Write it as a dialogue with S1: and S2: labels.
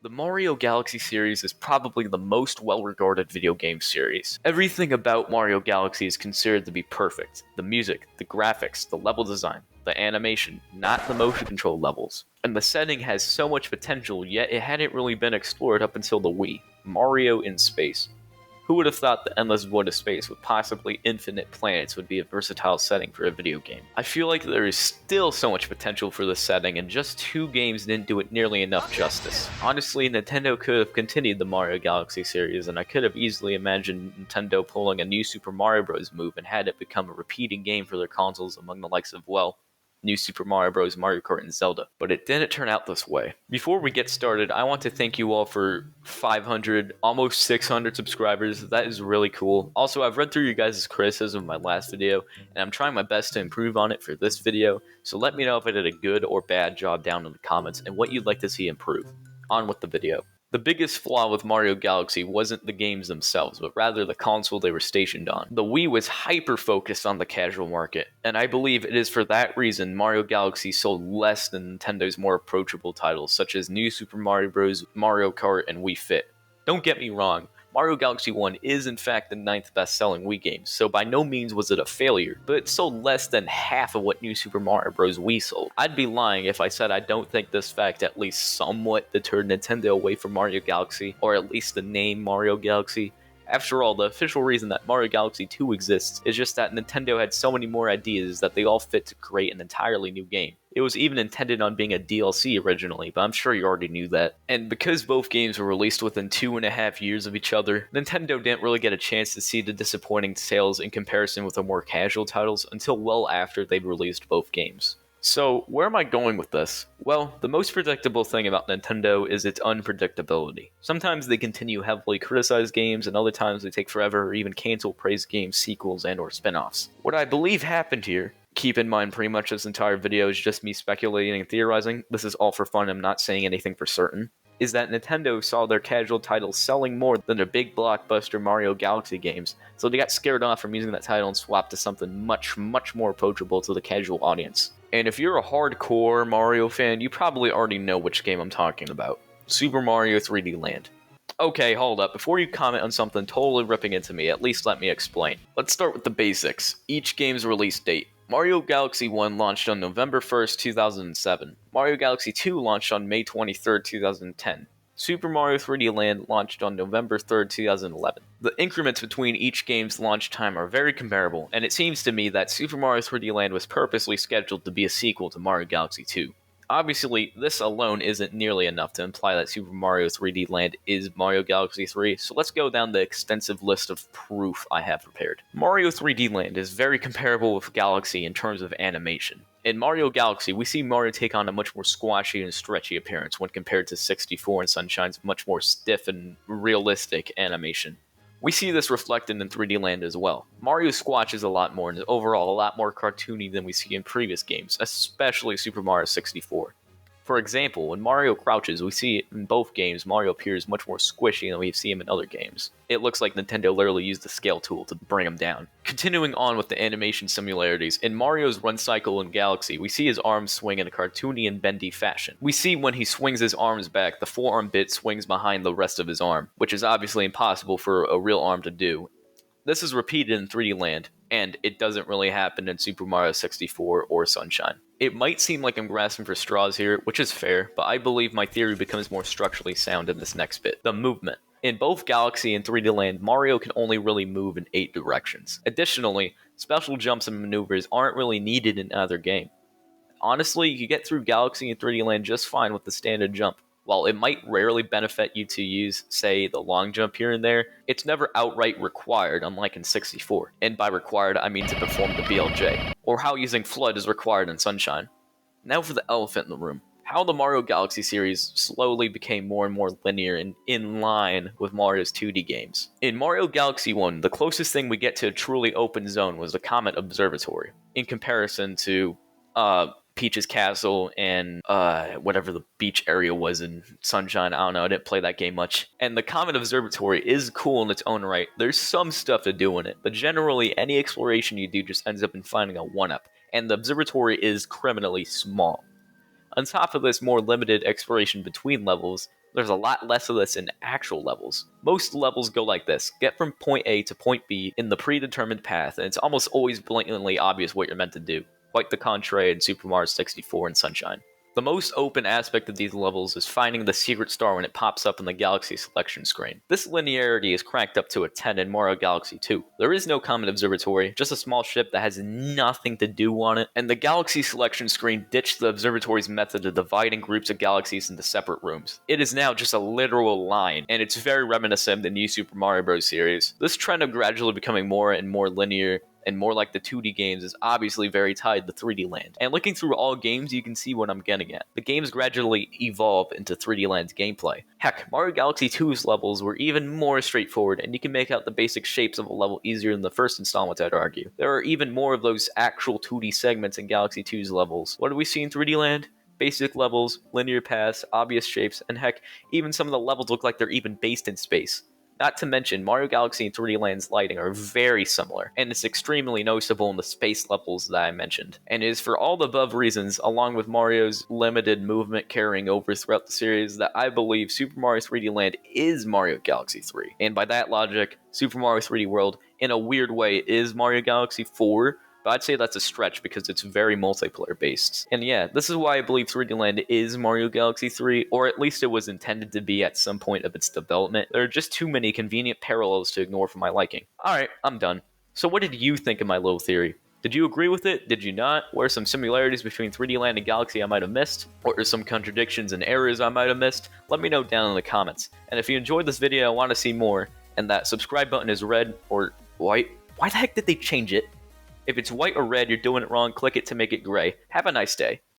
S1: The Mario Galaxy series is probably the most well-regarded video game series. Everything about Mario Galaxy is considered to be perfect. The music, the graphics, the level design, the animation, not the motion control levels. And the setting has so much potential, yet it hadn't really been explored up until the Wii. Mario in space. Who would have thought the endless void of space with possibly infinite planets would be a versatile setting for a video game? I feel like there is still so much potential for this setting, and just 2 games didn't do it nearly enough justice. Honestly, Nintendo could have continued the Mario Galaxy series, and I could have easily imagined Nintendo pulling a new Super Mario Bros. Move and had it become a repeating game for their consoles among the likes of, well, New Super Mario Bros., Mario Kart, and Zelda. But it didn't turn out this way. Before we get started, I want to thank you all for 500, almost 600 subscribers. That is really cool. Also, I've read through you guys' criticism of my last video, and I'm trying my best to improve on it for this video, so let me know if I did a good or bad job down in the comments and what you'd like to see improve. On with the video. The biggest flaw with Mario Galaxy wasn't the games themselves, but rather the console they were stationed on. The Wii was hyper-focused on the casual market, and I believe it is for that reason Mario Galaxy sold less than Nintendo's more approachable titles, such as New Super Mario Bros., Mario Kart, and Wii Fit. Don't get me wrong, Mario Galaxy 1 is in fact the 9th best-selling Wii game, so by no means was it a failure, but it sold less than half of what New Super Mario Bros. Wii sold. I'd be lying if I said I don't think this fact at least somewhat deterred Nintendo away from Mario Galaxy, or at least the name Mario Galaxy. After all, the official reason that Mario Galaxy 2 exists is just that Nintendo had so many more ideas that they all fit to create an entirely new game. It was even intended on being a DLC originally, but I'm sure you already knew that. And because both games were released within 2.5 years of each other, Nintendo didn't really get a chance to see the disappointing sales in comparison with the more casual titles until well after they'd released both games. So, where am I going with this? Well, the most predictable thing about Nintendo is its unpredictability. Sometimes they continue heavily criticize games, and other times they take forever or even cancel praised games, sequels, and or spin-offs. What I believe happened here, keep in mind pretty much this entire video is just me speculating and theorizing, this is all for fun, I'm not saying anything for certain, is that Nintendo saw their casual titles selling more than their big blockbuster Mario Galaxy games, so they got scared off from using that title and swapped to something much more approachable to the casual audience. And if you're a hardcore Mario fan, you probably already know which game I'm talking about. Super Mario 3D Land. Okay, hold up. Before you comment on something totally ripping into me, at least let me explain. Let's start with the basics. Each game's release date. Mario Galaxy 1 launched on November 1st, 2007. Mario Galaxy 2 launched on May 23rd, 2010. Super Mario 3D Land launched on November 3rd, 2011. The increments between each game's launch time are very comparable, and it seems to me that Super Mario 3D Land was purposely scheduled to be a sequel to Mario Galaxy 2. Obviously, this alone isn't nearly enough to imply that Super Mario 3D Land is Mario Galaxy 3, so let's go down the extensive list of proof I have prepared. Mario 3D Land is very comparable with Galaxy in terms of animation. In Mario Galaxy, we see Mario take on a much more squashy and stretchy appearance when compared to 64 and Sunshine's much more stiff and realistic animation. We see this reflected in 3D Land as well. Mario squashes a lot more and is overall a lot more cartoony than we see in previous games, especially Super Mario 64. For example, when Mario crouches, we see in both games Mario appears much more squishy than we see him in other games. It looks like Nintendo literally used the scale tool to bring him down. Continuing on with the animation similarities, in Mario's run cycle in Galaxy, we see his arms swing in a cartoony and bendy fashion. We see when he swings his arms back, the forearm bit swings behind the rest of his arm, which is obviously impossible for a real arm to do. This is repeated in 3D Land, and it doesn't really happen in Super Mario 64 or Sunshine. It might seem like I'm grasping for straws here, which is fair, but I believe my theory becomes more structurally sound in this next bit. The movement. In both Galaxy and 3D Land, Mario can only really move in 8 directions. Additionally, special jumps and maneuvers aren't really needed in either game. Honestly, you get through Galaxy and 3D Land just fine with the standard jump. While it might rarely benefit you to use, say, the long jump here and there, it's never outright required, unlike in 64. And by required, I mean to perform the BLJ, or how using Flood is required in Sunshine. Now for the elephant in the room. How the Mario Galaxy series slowly became more and more linear and in line with Mario's 2D games. In Mario Galaxy 1, the closest thing we get to a truly open zone was the Comet Observatory, in comparison to, Peach's Castle and whatever the beach area was in Sunshine. I don't know, I didn't play that game much. And the Comet Observatory is cool in its own right. There's some stuff to do in it, but generally any exploration you do just ends up in finding a 1-up, and the observatory is criminally small. On top of this more limited exploration between levels, There's a lot less of this in actual levels. Most levels go like this: get from point A to point B in the predetermined path, and it's almost always blatantly obvious what you're meant to do, quite the contrary in Super Mario 64 and Sunshine. The most open aspect of these levels is finding the secret star when it pops up in the Galaxy selection screen. This linearity is cranked up to a 10 in Mario Galaxy 2. There is no common observatory, just a small ship that has nothing to do on it, and the Galaxy selection screen ditched the observatory's method of dividing groups of galaxies into separate rooms. It is now just a literal line, and it's very reminiscent of the New Super Mario Bros. Series. This trend of gradually becoming more and more linear and more like the 2D games is obviously very tied to 3D Land. And looking through all games, you can see what I'm getting at. The games gradually evolve into 3D Land's gameplay. Heck, Mario Galaxy 2's levels were even more straightforward, and you can make out the basic shapes of a level easier than the first installment, I'd argue. There are even more of those actual 2D segments in Galaxy 2's levels. What do we see in 3D Land? Basic levels, linear paths, obvious shapes, and heck, even some of the levels look like they're even based in space. Not to mention, Mario Galaxy and 3D Land's lighting are very similar, and it's extremely noticeable in the space levels that I mentioned. And it is for all the above reasons, along with Mario's limited movement carrying over throughout the series, that I believe Super Mario 3D Land is Mario Galaxy 3. And by that logic, Super Mario 3D World, in a weird way, is Mario Galaxy 4, but I'd say that's a stretch because it's very multiplayer based. And yeah, this is why I believe 3D Land is Mario Galaxy 3, or at least it was intended to be at some point of its development. There are just too many convenient parallels to ignore for my liking. Alright, I'm done. So what did you think of my little theory? Did you agree with it? Did you not? What are some similarities between 3D Land and Galaxy I might have missed? Or are some contradictions and errors I might have missed? Let me know down in the comments. And if you enjoyed this video and want to see more, and that subscribe button is red or white, why the heck did they change it? If it's white or red, you're doing it wrong. Click it to make it gray. Have a nice day.